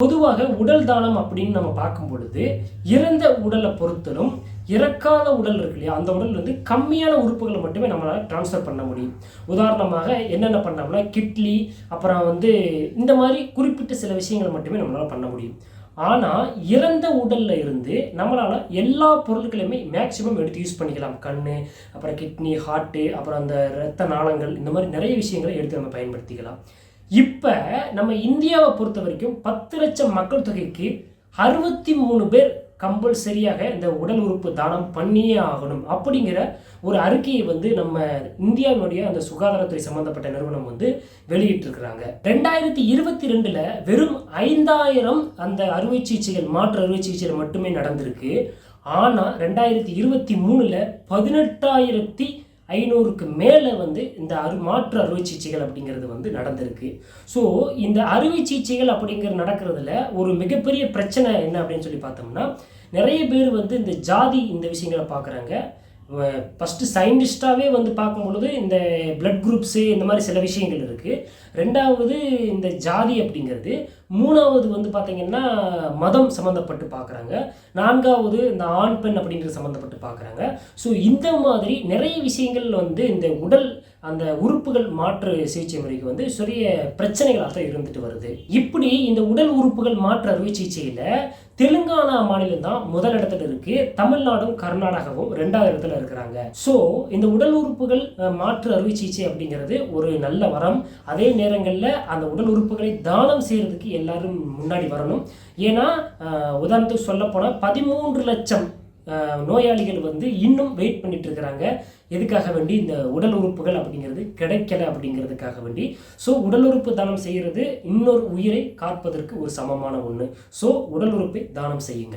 பொதுவாக உடல் தானம் அப்படின்னு நம்ம பார்க்கும் பொழுது இறந்த உடலை பொறுத்தலும் இறக்காத உடல் இருக்கு இல்லையா, அந்த உடல் வந்து கம்மியான உறுப்புகளை மட்டுமே நம்மளால் டிரான்ஸ்ஃபர் பண்ண முடியும். உதாரணமாக என்னென்ன பண்ணோம்னா கிட்னி, அப்புறம் வந்து இந்த மாதிரி குறிப்பிட்ட சில விஷயங்களை மட்டுமே நம்மளால் பண்ண முடியும். ஆனால் இறந்த உடலில் இருந்து நம்மளால் எல்லா பொருட்களையுமே மேக்சிமம் எடுத்து யூஸ் பண்ணிக்கலாம். கண், அப்புறம் கிட்னி, ஹார்ட்டு, அப்புறம் அந்த இரத்த நாளங்கள், இந்த மாதிரி நிறைய விஷயங்களை எடுத்து நம்ம பயன்படுத்திக்கலாம். இப்போ நம்ம இந்தியாவை பொறுத்த வரைக்கும் 10 லட்சம் மக்கள் தொகைக்கு 63 பேர் கம்பல்சரியாக இந்த உடல் உறுப்பு தானம் பண்ணியே ஆகணும் அப்படிங்கிற ஒரு அறிக்கையை வந்து நம்ம இந்தியாவினுடைய அந்த சுகாதாரத்துறை சம்பந்தப்பட்ட நிறுவனம் வந்து வெளியிட்டிருக்கிறாங்க. 2022 வெறும் 5000 அந்த அறுவை சிகிச்சைகள், மாற்று அறுவை சிகிச்சைகள் மட்டுமே நடந்திருக்கு. ஆனால் 2023 18,500க்கு மேலே வந்து இந்த மாற்று அறுவை சிகிச்சைகள் அப்படிங்கிறது வந்து நடந்திருக்கு. ஸோ இந்த அறுவை சிகிச்சைகள் அப்படிங்கிறது நடக்கிறதுல ஒரு மிகப்பெரிய பிரச்சனை என்ன அப்படின்னு சொல்லி பார்த்தோம்னா, நிறைய பேர் வந்து இந்த ஜாதி இந்த விஷயங்களை பார்க்குறாங்க. ஃபஸ்ட்டு சயின்டிஸ்டாகவே வந்து பார்க்கும்பொழுது இந்த பிளட் குரூப்ஸு இந்த மாதிரி சில விஷயங்கள் இருக்குது. ரெண்டாவது இந்த ஜாதி அப்படிங்கிறது. மூணாவது வந்து பார்த்திங்கன்னா மதம் சம்மந்தப்பட்டு பார்க்குறாங்க. நான்காவது இந்த ஆண் பெண் அப்படிங்கிறது சம்மந்தப்பட்டு பார்க்குறாங்க. ஸோ இந்த மாதிரி நிறைய விஷயங்கள் வந்து இந்த உடல் அந்த உறுப்புகள் மாற்று சிகிச்சை முறைக்கு வந்து சிறிய பிரச்சனைகளாக தான் இருந்துட்டு வருது. இப்படி இந்த உடல் உறுப்புகள் மாற்று அறுவை சிகிச்சையில் தெலுங்கானா மாநிலம் தான் முதல் இடத்துல இருக்கு. தமிழ்நாடும் கர்நாடகாவும் 2வது இடத்துல இருக்கிறாங்க. ஸோ இந்த உடல் உறுப்புகள் மாற்று அறுவை சிகிச்சை அப்படிங்கிறது ஒரு நல்ல வரம். அதே நேரங்களில் அந்த உடல் உறுப்புகளை தானம் செய்யறதுக்கு எல்லாரும் முன்னாடி வரணும். ஏன்னா உதாரணத்துக்கு சொல்ல போனால் 13 லட்சம் நோயாளிகள் வந்து இன்னும் வெயிட் பண்ணிட்டு இருக்கிறாங்க. எதுக்காக வேண்டி? இந்த உடல் உறுப்புகள் அப்படிங்கிறது கிடைக்கல அப்படிங்கிறதுக்காக வேண்டி. ஸோ உடல் உறுப்பு தானம் செய்கிறது இன்னொரு உயிரை காப்பதற்கு ஒரு சமமான ஒன்று. ஸோ உடல் உறுப்பை தானம் செய்யுங்கள்.